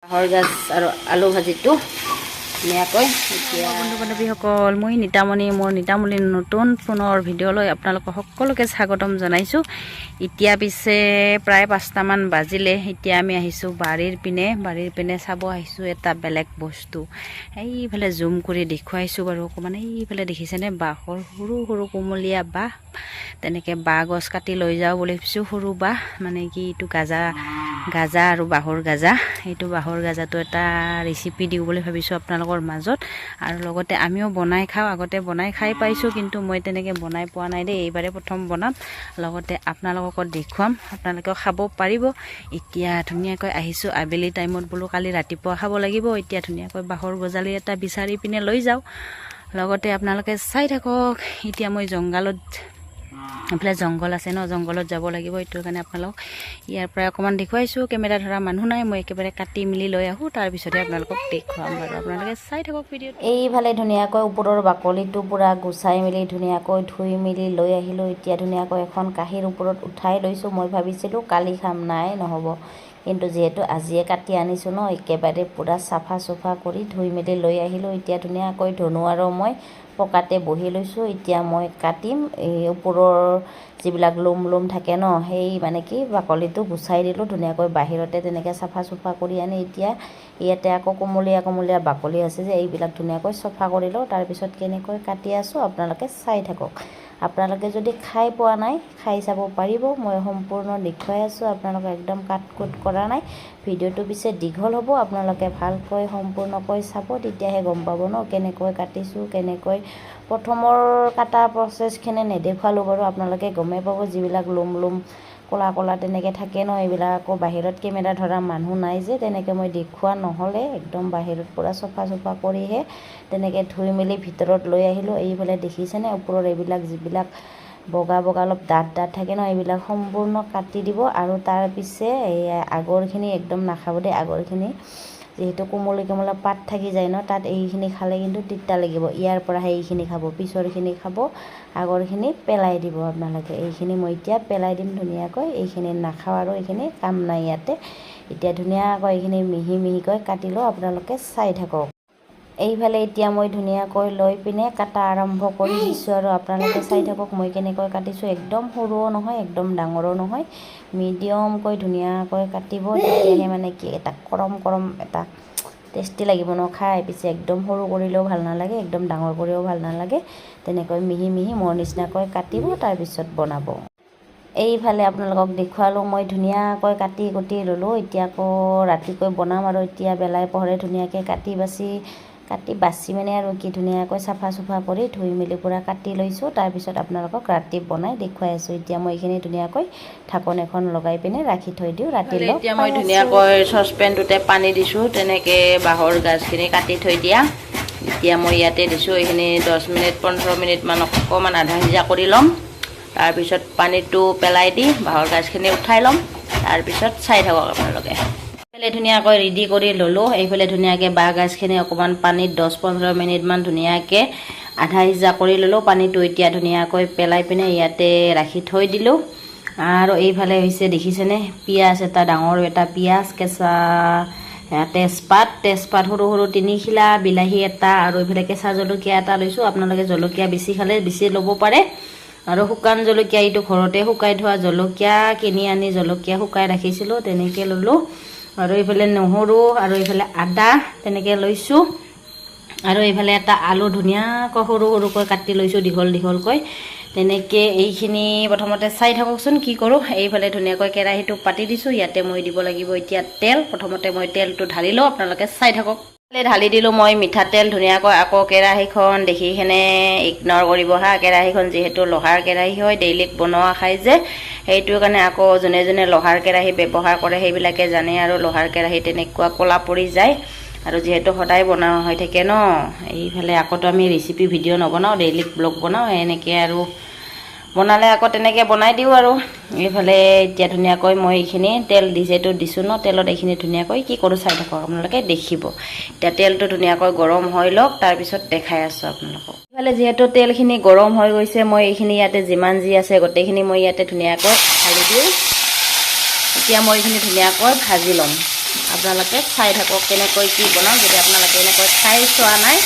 বাঁহৰ গাজ আৰু আলু ভাজিটো ধুনীয়াকৈ এতিয়া বন্ধু বান্ধৱীসকল মই নিতামণি মোৰ নিতামণিৰ নতুন পুনৰ ভিডিঅ'লৈ আপোনালোকক সকলোকে স্বাগতম জনাইছোঁ। এতিয়া পিছে প্ৰায় 5টামান বাজিলে। এতিয়া আমি আহিছোঁ বাৰীৰ পিনে চাব আহিছোঁ এটা বেলেগ বস্তু। এইফালে জুম কৰি দেখুৱাইছোঁ বাৰু অকণমান। এইফালে দেখিছেনে বাঁহৰ সৰু সৰু কোমলীয়া বাঁহ, তেনেকৈ বাঁহ গছ কাটি লৈ যাওঁ বুলি ভাবিছোঁ। সৰু বাঁহ মানে কি এইটো গাজা আৰু বাঁহৰ গাজা, এইটো বাঁহৰ গাজাটো এটা ৰেচিপি দিওঁ বুলি ভাবিছোঁ আপোনালোকৰ মাজত, আৰু লগতে আমিও বনাই খাওঁ। আগতে বনাই খাই পাইছোঁ, কিন্তু মই তেনেকৈ বনাই পোৱা নাই দেই, এইবাৰে প্ৰথম বনাম। লগতে আপোনালোককো দেখুৱাম, আপোনালোকেও খাব পাৰিব। এতিয়া ধুনীয়াকৈ আহিছোঁ আবেলি টাইমত, বোলো কালি ৰাতিপুৱা খাব লাগিব। এতিয়া ধুনীয়াকৈ বাঁহৰ গজালি এটা বিচাৰি পিনে লৈ যাওঁ। লগতে আপোনালোকে চাই থাকক। এতিয়া মই এইফালে জংঘল আছে ন, জংঘলত যাব লাগিব। এইটোৰ কাৰণে আপোনালোকক ইয়াৰ পৰা অকণমান দেখুৱাইছোঁ। কেমেৰা ধৰা মানুহ নাই, মই একেবাৰে কাটি মেলি লৈ আহোঁ, তাৰপিছতে আপোনালোকক দেখুৱাম বাৰু। আপোনালোকে চাই থাকক ভিডিঅ'ত। এইফালে ধুনীয়াকৈ ওপৰৰ বাকলিটো পূৰা গুচাই মেলি ধুনীয়াকৈ ধুই মেলি লৈ আহিলোঁ। এতিয়া ধুনীয়াকৈ এখন কাঁহীৰ ওপৰত উঠাই লৈছোঁ। মই ভাবিছিলোঁ কালি খাম, নাই নহ'ব, কিন্তু যিহেতু আজিয়ে কাটি আনিছোঁ ন, একেবাৰে পূৰা চাফা চুফা কৰি ধুই মেলি লৈ আহিলোঁ। এতিয়া ধুনীয়াকৈ ধনু আৰু মই পকাতে বহি লৈছোঁ। এতিয়া মই কাটিম। এই ওপৰৰ যিবিলাক লোম থাকে ন, সেই মানে কি বাকলিটো গুচাই দিলোঁ ধুনীয়াকৈ বাহিৰতে তেনেকৈ চাফা চুফা কৰি আনি এতিয়া ইয়াতে আকৌ কোমলীয়া বাকলি আছে যে, এইবিলাক ধুনীয়াকৈ চফা কৰি লওঁ। তাৰপিছত কেনেকৈ কাটি আছোঁ আপোনালোকে চাই থাকক। আপোনালোকে যদি খাই পোৱা নাই, খাই চাব পাৰিব। মই সম্পূৰ্ণ দেখুৱাই আছোঁ, আপোনালোকে একদম কাট কুট কৰা নাই। ভিডিঅ'টো পিছে দীঘল হ'ব, আপোনালোকে ভালকৈ সম্পূৰ্ণকৈ চাব, তেতিয়াহে গম পাব ন কেনেকৈ কাটিছোঁ, কেনেকৈ প্ৰথমৰ কাটা প্ৰচেছখিনি নেদেখুৱালোঁ বাৰু। আপোনালোকে গমেই পাব, যিবিলাক লোম ক'লা তেনেকৈ থাকে ন, এইবিলাক আকৌ বাহিৰত কেমেৰা ধৰা মানুহ নাই যে, তেনেকৈ মই দেখুওৱা নহ'লে একদম বাহিৰত পূৰা চফা চুফা কৰিহে তেনেকৈ ধুই মেলি ভিতৰত লৈ আহিলোঁ। এইফালে দেখিছেনে ওপৰৰ এইবিলাক যিবিলাক বগা অলপ ডাঠ থাকে ন, এইবিলাক সম্পূৰ্ণ কাটি দিব। আৰু তাৰ পিছে এই আগৰখিনি একদম নাখাব দেই। আগৰখিনি যিহেতু কোমলীয়া পাত থাকি যায় ন, তাত এইখিনি খালে কিন্তু তিতা লাগিব। ইয়াৰ পৰা এইখিনি খাব, পিছৰখিনি খাব, আগৰখিনি পেলাই দিব আপোনালোকে। এইখিনি মই এতিয়া পেলাই দিম ধুনীয়াকৈ। এইখিনি নাখাওঁ আৰু এইখিনি কাম নাই ইয়াতে। এতিয়া ধুনীয়াকৈ এইখিনি মিহিকৈ কাটি লওঁ, আপোনালোকে চাই থাকক। এইফালে এতিয়া মই ধুনীয়াকৈ লৈ পিনে কাটা আৰম্ভ কৰি দিছোঁ, আৰু আপোনালোকে চাই থাকক মই কেনেকৈ কাটিছোঁ। একদম সৰুও নহয়, একদম ডাঙৰো নহয়, মিডিয়ামকৈ ধুনীয়াকৈ কাটিব। তেতিয়াহে মানে কি এটা কৰম এটা টেষ্টি লাগিব ন খাই। পিছে একদম সৰু কৰিলেও ভাল নালাগে, একদম ডাঙৰ কৰিলেও ভাল নালাগে। তেনেকৈ মিহি মোৰ নিচিনাকৈ কাটিব, তাৰপিছত বনাব। এইফালে আপোনালোকক দেখুৱালোঁ মই ধুনীয়াকৈ কাটি কুটি ল'লোঁ। এতিয়া আকৌ ৰাতিকৈ বনাম, আৰু এতিয়া বেলাই পোহৰে ধুনীয়াকৈ কাটি বাচি মানে আৰু কি ধুনীয়াকৈ চাফা চুফা কৰি ধুই মেলি পূৰা কাটি লৈছোঁ। তাৰপিছত আপোনালোকক ৰাতি বনাই দেখুৱাই আছোঁ। এতিয়া মই এইখিনি ধুনীয়াকৈ ঢাকন এখন লগাই পিনে ৰাখি থৈ দিওঁ ৰাতিলৈ। এতিয়া মই ধুনীয়াকৈ চচপেনটোতে পানী দিছোঁ, তেনেকৈ বাঁহৰ গাজখিনি কাটি থৈ দিয়া। এতিয়া মই ইয়াতে দিছোঁ, এইখিনি 10 মিনিট 15 মিনিটমান অকণমান আধা সিজা কৰি ল'ম। তাৰপিছত পানীটো পেলাই দি বাঁহৰ গাজখিনি উঠাই ল'ম। তাৰপিছত চাই থাকক আপোনালোকে। এইফালে ধুনীয়াকৈ ৰেডি কৰি ল'লোঁ। এইফালে ধুনীয়াকৈ বাঁহ গাজখিনি অকণমান পানীত 10-15 মিনিটমান ধুনীয়াকৈ আধা সিজা কৰি ল'লোঁ। পানীটো এতিয়া ধুনীয়াকৈ পেলাই পিনে ইয়াতে ৰাখি থৈ দিলোঁ। আৰু এইফালে হৈছে দেখিছেনে পিঁয়াজ এটা, ডাঙৰ এটা পিঁয়াজ, কেঁচা তেজপাত সৰু 3 খিলা, বিলাহী এটা, আৰু এইফালে কেঁচা জলকীয়া এটা লৈছোঁ। আপোনালোকে জলকীয়া বেছি খালে বেছি ল'ব পাৰে। আৰু শুকান জলকীয়া, এইটো ঘৰতে শুকাই থোৱা জলকীয়া, কিনি আনি জলকীয়া শুকাই ৰাখিছিলোঁ, তেনেকৈ ল'লোঁ। আৰু এইফালে নহৰু, আৰু এইফালে আদা তেনেকৈ লৈছোঁ। আৰু এইফালে এটা আলু ধুনীয়াকৈ সৰুকৈ কাটি লৈছোঁ, দীঘলকৈ। তেনেকৈ এইখিনি প্ৰথমতে চাই থাককচোন কি কৰোঁ। এইফালে ধুনীয়াকৈ কেৰাহীটো পাতি দিছোঁ। ইয়াতে মই দিব লাগিব এতিয়া তেল। প্ৰথমতে মই তেলটো ঢালি লওঁ, আপোনালোকে চাই থাকক। ঢালি দিলোঁ মই মিঠাতেল ধুনীয়াকৈ। আকৌ কেৰাহীখন দেখি কিনে ইগনৰ কৰিব হা। কেৰাহীখন যিহেতু লোহাৰ কেৰাহী হয়, ডেইলিক বনোৱা খাই যে, সেইটো কাৰণে আকৌ যোনে লোহাৰ কেৰাহী ব্যৱহাৰ কৰে সেইবিলাকে জানে। আৰু লোহাৰ কেৰাহী তেনেকুৱা ক'লা পৰি যায়, আৰু যিহেতু সদায় বনোৱা হৈ থাকে ন। এইফালে আকৌতো আমি ৰেচিপি ভিডিঅ' নবনাওঁ, ডেইলি ব্লগ বনাওঁ। এনেকৈ আৰু বনালে আকৌ তেনেকৈ বনাই দিওঁ আৰু। এইফালে এতিয়া ধুনীয়াকৈ মই এইখিনি তেল যিহেতু দিছোঁ ন, তেলত এইখিনি ধুনীয়াকৈ কি কৰোঁ চাই থাকক, আপোনালোকে দেখিব। এতিয়া তেলটো ধুনীয়াকৈ গৰম হৈ লওক, তাৰপিছত দেখাই আছোঁ আপোনালোকক। এইফালে যিহেতু তেলখিনি গৰম হৈ গৈছে, মই এইখিনি ইয়াতে যিমান যি আছে গোটেইখিনি মই ইয়াতে ধুনীয়াকৈ ঢালি দিওঁ। এতিয়া মই এইখিনি ধুনীয়াকৈ ভাজি ল'ম। আপোনালোকে চাই থাকক কেনেকৈ কি বনাওঁ। যদি আপোনালোকে এনেকৈ খাই চোৱা নাই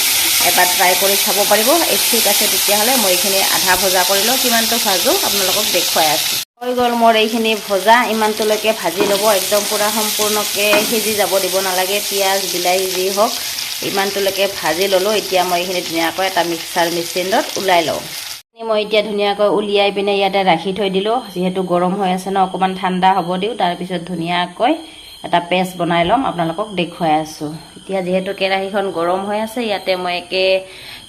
এবাৰ ট্ৰাই কৰি চাব পাৰিব। ঠিক আছে, তেতিয়াহ'লে মই এইখিনি আধা ভজা কৰি লওঁ, কিমানটো ভাজোঁ আপোনালোকক দেখুৱাই আছোঁ। হৈ গ'ল মোৰ এইখিনি ভজা, ইমানটোলৈকে ভাজি ল'ব, একদম পূৰা সম্পূৰ্ণকৈ সিজি যাব দিব নালাগে। পিঁয়াজ বিলাহী যি হওক ইমানটোলৈকে ভাজি ল'লোঁ। এতিয়া মই এইখিনি ধুনীয়াকৈ এটা মিক্সাৰ মেচিনত ওলাই লওঁ। মই এতিয়া ধুনীয়াকৈ উলিয়াই পিনে ইয়াতে ৰাখি থৈ দিলোঁ। যিহেতু গৰম হৈ আছে ন, অকণমান ঠাণ্ডা হ'ব দিওঁ। তাৰপিছত ধুনীয়াকৈ এটা পেষ্ট বনাই ল'ম, আপোনালোকক দেখুৱাই আছোঁ। এতিয়া যিহেতু কেৰাহীখন গৰম হৈ আছে, ইয়াতে মই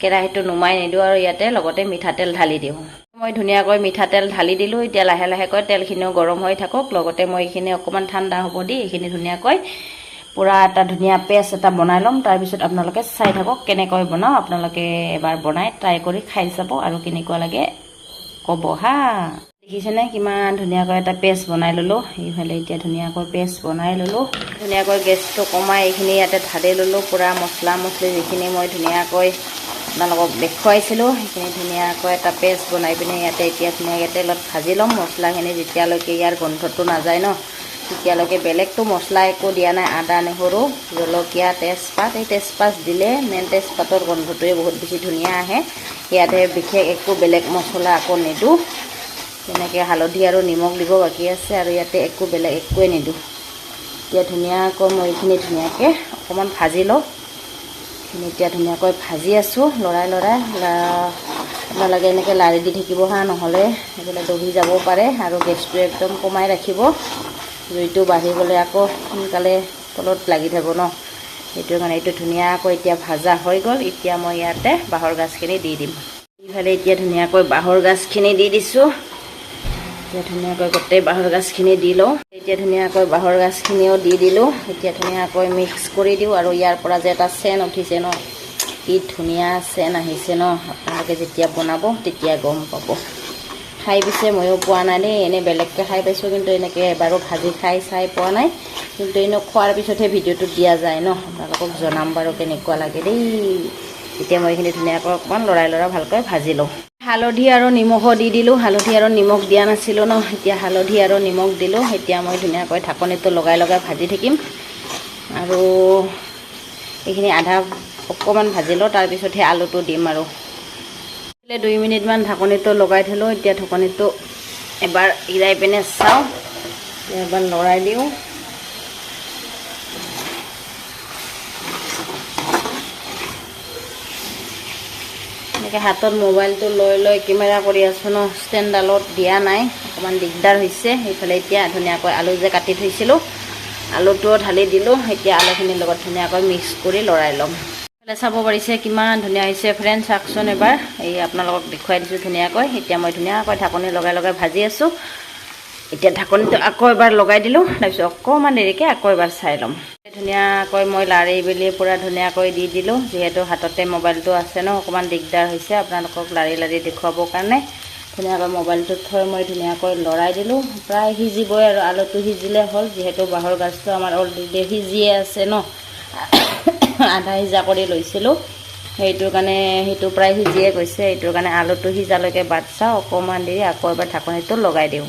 কেৰাহীটো নুমাই নিদিওঁ আৰু ইয়াতে লগতে মিঠাতেল ঢালি দিওঁ। মই ধুনীয়াকৈ মিঠাতেল ঢালি দিলোঁ। এতিয়া লাহে লাহেকৈ তেলখিনিও গৰম হৈ থাকক। লগতে মই এইখিনি অকণমান ঠাণ্ডা হ'ব দি এইখিনি ধুনীয়াকৈ পূৰা এটা ধুনীয়া পেষ্ট এটা বনাই ল'ম। তাৰপিছত আপোনালোকে চাই থাকক কেনেকৈ বনাওঁ। আপোনালোকে এবাৰ বনাই ট্ৰাই কৰি খাই চাব আৰু কেনেকুৱা লাগে ক'ব হা। দেখিছেনে কিমান ধুনীয়াকৈ এটা পেষ্ট বনাই ল'লোঁ। এইফালে এতিয়া ধুনীয়াকৈ পেষ্ট বনাই ল'লোঁ। ধুনীয়াকৈ গেছটো কমাই এইখিনি ইয়াতে ঢালি ল'লোঁ। পূৰা মছলা মছলি যিখিনি মই ধুনীয়াকৈ আপোনালোকক দেখুৱাইছিলোঁ সেইখিনি ধুনীয়াকৈ এটা পেষ্ট বনাই পিনে ইয়াতে এতিয়া ধুনীয়াকৈ তেলত ভাজি ল'ম। মছলাখিনি যেতিয়ালৈকে ইয়াৰ গোন্ধটো নাযায় ন, তেতিয়ালৈকে বেলেগটো মছলা একো দিয়া নাই। আদা নহৰু জলকীয়া তেজপাত, এই তেজপাত দিলে মেইন তেজপাতৰ গোন্ধটোৱে বহুত বেছি ধুনীয়া আহে। ইয়াতে বিশেষ একো বেলেগ মছলা আকৌ নিদিওঁ। তেনেকৈ হালধি আৰু নিমখ দিব বাকী আছে আৰু ইয়াতে একো বেলেগ একোৱে নিদিওঁ। এতিয়া ধুনীয়াকৈ মই এইখিনি ধুনীয়াকৈ অকণমান ভাজি লওঁ। এইখিনি এতিয়া ধুনীয়াকৈ ভাজি আছোঁ লৰাই লৰাই। আপোনালোকে এনেকৈ লাৰি দি থাকিব হা, নহ'লে এইফালে দহি যাব পাৰে। আৰু গেছটো একদম কমাই ৰাখিব, জুইটো বাঢ়ি গ'লে আকৌ সোনকালে তলত লাগি যাব ন, সেইটো কাৰণে এইটো ধুনীয়াকৈ এতিয়া ভাজা হৈ গ'ল। এতিয়া মই ইয়াতে বাঁহৰ গাজখিনি দি দিম। ইফালে এতিয়া ধুনীয়াকৈ বাঁহৰ গাজখিনি দি দিছোঁ। এতিয়া ধুনীয়াকৈ গোটেই বাঁহৰ গাজখিনি দি লওঁ। এতিয়া ধুনীয়াকৈ বাঁহৰ গাজখিনিও দি দিলোঁ। এতিয়া ধুনীয়াকৈ মিক্স কৰি দিওঁ। আৰু ইয়াৰ পৰা যে এটা চেন উঠিছে ন, কি ধুনীয়া চেন আহিছে ন, আপোনালোকে যেতিয়া বনাব তেতিয়া গম পাব। খাই পিছে ময়ো পোৱা নাই দেই, এনেই বেলেগকৈ খাই পাইছোঁ, কিন্তু এনেকৈ এবাৰো ভাজি খাই চাই পোৱা নাই। কিন্তু এনেও খোৱাৰ পিছতহে ভিডিঅ'টো দিয়া যায় ন, আপোনালোকক জনাম বাৰু কেনেকুৱা লাগে দেই। এতিয়া মই এইখিনি ধুনীয়াকৈ অকণমান লৰাই ভালকৈ ভাজি লওঁ। হালধি আৰু নিমখো দি দিলোঁ। হালধি আৰু নিমখ দিয়া নাছিলোঁ ন, এতিয়া হালধি আৰু নিমখ দিলোঁ। এতিয়া মই ধুনীয়াকৈ ঢাকনিটো লগাই ভাজি থাকিম। আৰু এইখিনি আধা অকণমান ভাজি লওঁ, তাৰপিছতহে আলুটো দিম। আৰু 2 মিনিটমান ঢাকনিটো লগাই থলোঁ। এতিয়া ঢাকনিটো এবাৰ এৰাই পিনে চাওঁ, এবাৰ লৰাই দিওঁ। এনেকৈ হাতত মোবাইলটো লৈ কেমেৰা কৰি আছোঁ ন, ষ্টেণ্ডডালত দিয়া নাই, অকণমান দিগদাৰ হৈছে। সেইফালে এতিয়া ধুনীয়াকৈ আলু যে কাটি থৈছিলোঁ আলুটোও ঢালি দিলোঁ। এতিয়া আলুখিনিৰ লগত ধুনীয়াকৈ মিক্স কৰি লৰাই ল'ম। চাব পাৰিছে কিমান ধুনীয়া হৈছে ফ্ৰেণ্ড, চাওকচোন এবাৰ। এই আপোনালোকক দেখুৱাই দিছোঁ ধুনীয়াকৈ। এতিয়া মই ধুনীয়াকৈ ঢাকনি লগাই ভাজি আছোঁ। এতিয়া ঢাকনিটো আকৌ এবাৰ লগাই দিলোঁ। তাৰপিছত অকণমান দেৰিকৈ আকৌ এবাৰ চাই ল'ম। ধুনীয়াকৈ মই লাৰি বেলি পূৰা ধুনীয়াকৈ দি দিলোঁ। যিহেতু হাততে মোবাইলটো আছে ন, অকণমান দিগদাৰ হৈছে আপোনালোকক লাৰি দেখুৱাবৰ কাৰণে। ধুনীয়াকৈ মোবাইলটোত থৈ মই ধুনীয়াকৈ লৰাই দিলোঁ। প্ৰায় সিজিবই আৰু আলুটো সিজিলে হ'ল। যিহেতু বাঁহৰ গাজটো আমাৰ অলৰেডি সিজিয়ে আছে ন, আধা সিজা কৰি লৈছিলোঁ, সেইটোৰ কাৰণে সেইটো প্ৰায় সিজিয়ে গৈছে। সেইটোৰ কাৰণে আলুটো সিজালৈকে বাট চাওঁ, অকণমান দেৰি আকৌ এবাৰ ঢাকনিটো লগাই দিওঁ।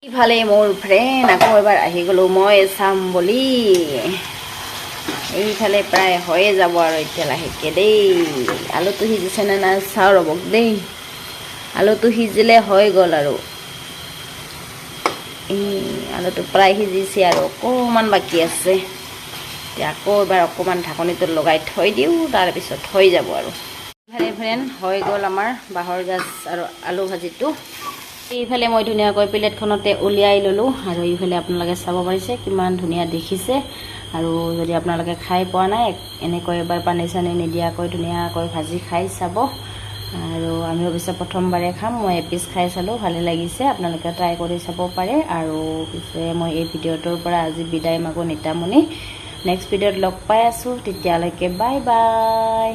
ইফালে মোৰ ফ্ৰেণ্ড আকৌ এবাৰ আহি গ'লোঁ মই চাম বুলি। এইফালে প্ৰায় হৈয়ে যাব আৰু এতিয়া লাহেকৈ দেই। আলুটো সিজিছেনে নাই চাওঁ ৰ'ব দেই। আলুটো সিজিলে হৈ গ'ল আৰু আলুটো প্ৰায় সিজিছে আৰু অকণমান বাকী আছে। এতিয়া আকৌ এবাৰ অকণমান ঢাকনিটো লগাই থৈ দিওঁ, তাৰপিছত হৈ যাব আৰু। ইফালে ফ্ৰেণ্ড হৈ গ'ল আমাৰ বাঁহৰ গাজ আৰু আলু ভাজিটো। এইফালে মই ধুনীয়াকৈ প্লেটখনতে উলিয়াই ল'লোঁ। আৰু এইফালে আপোনালোকে চাব পাৰিছে কিমান ধুনীয়া দেখিছে। আৰু যদি আপোনালোকে খাই পোৱা নাই, এনেকৈ এবাৰ পানী চানী নিদিয়াকৈ ধুনীয়াকৈ ভাজি খাই চাব। আৰু আমি অৱশ্যে প্ৰথমবাৰে খাম, মই এপিচ খাই চালোঁ, ভালে লাগিছে। আপোনালোকে ট্ৰাই কৰি চাব পাৰে। আৰু পিছে মই এই ভিডিঅ'টোৰ পৰা আজি বিদায় মাগোঁ নিতামণি। নেক্সট ভিডিঅ'ত লগ পাই আছোঁ, তেতিয়ালৈকে বাই বাই।